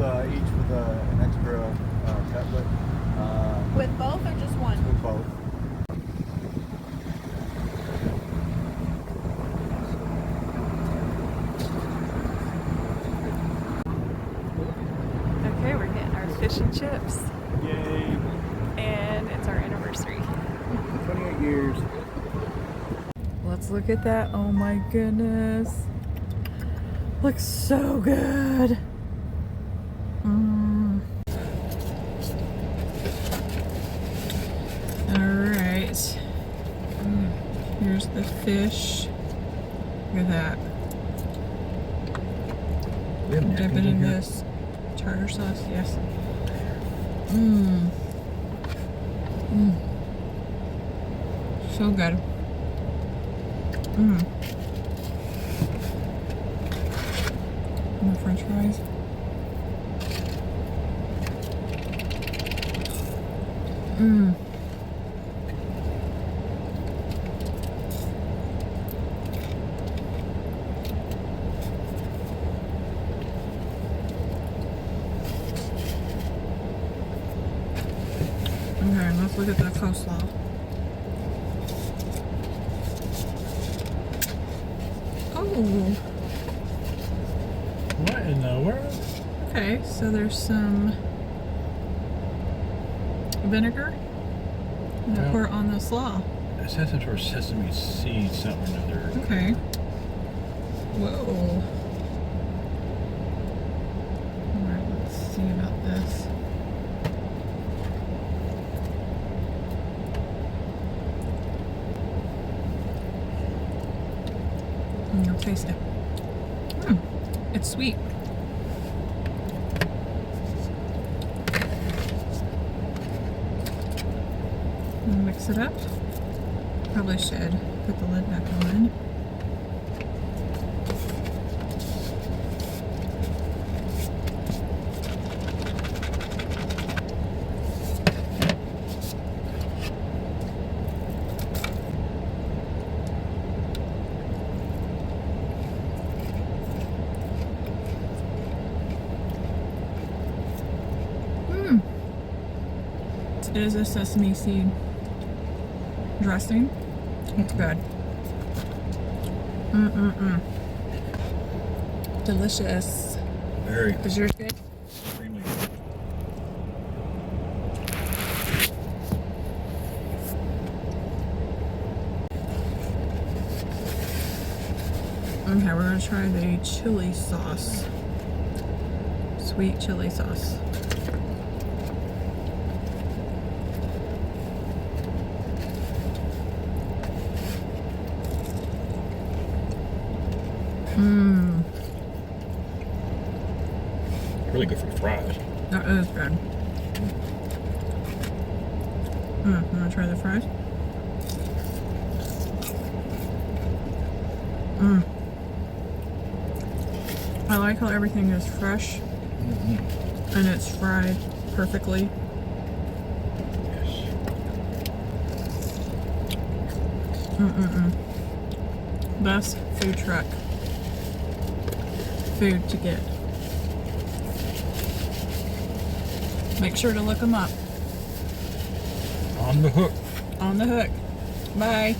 each with an extra cutlet. With both or just one? With both. Okay, we're getting our fish and chips. Yay! And it's our anniversary. 28 years. Let's look at that. Oh my goodness. Looks so good. Alright. Here's the fish. Look at that. Dip it in this tartar sauce, yes. So good. And the French fries. Okay, let's look at the coleslaw. Oh. What in the world? Okay, so there's some vinegar. And I pour it on the slaw. It says some sort of sesame seed, something or another. Okay. Whoa. Alright, let's see about this. I'll taste it. It's sweet. Mix it up. Probably should put the lid back on. It is a sesame seed dressing. It's good. Delicious. Very. Is yours good? Extremely good. Okay, we're gonna try the chili sauce. Sweet chili sauce. Really good for fries. That is good. I'm gonna try the fries. I like how everything is fresh and it's fried perfectly. Yes. Best food truck food to get. Make sure to look them up. On the hook. On the hook. Bye.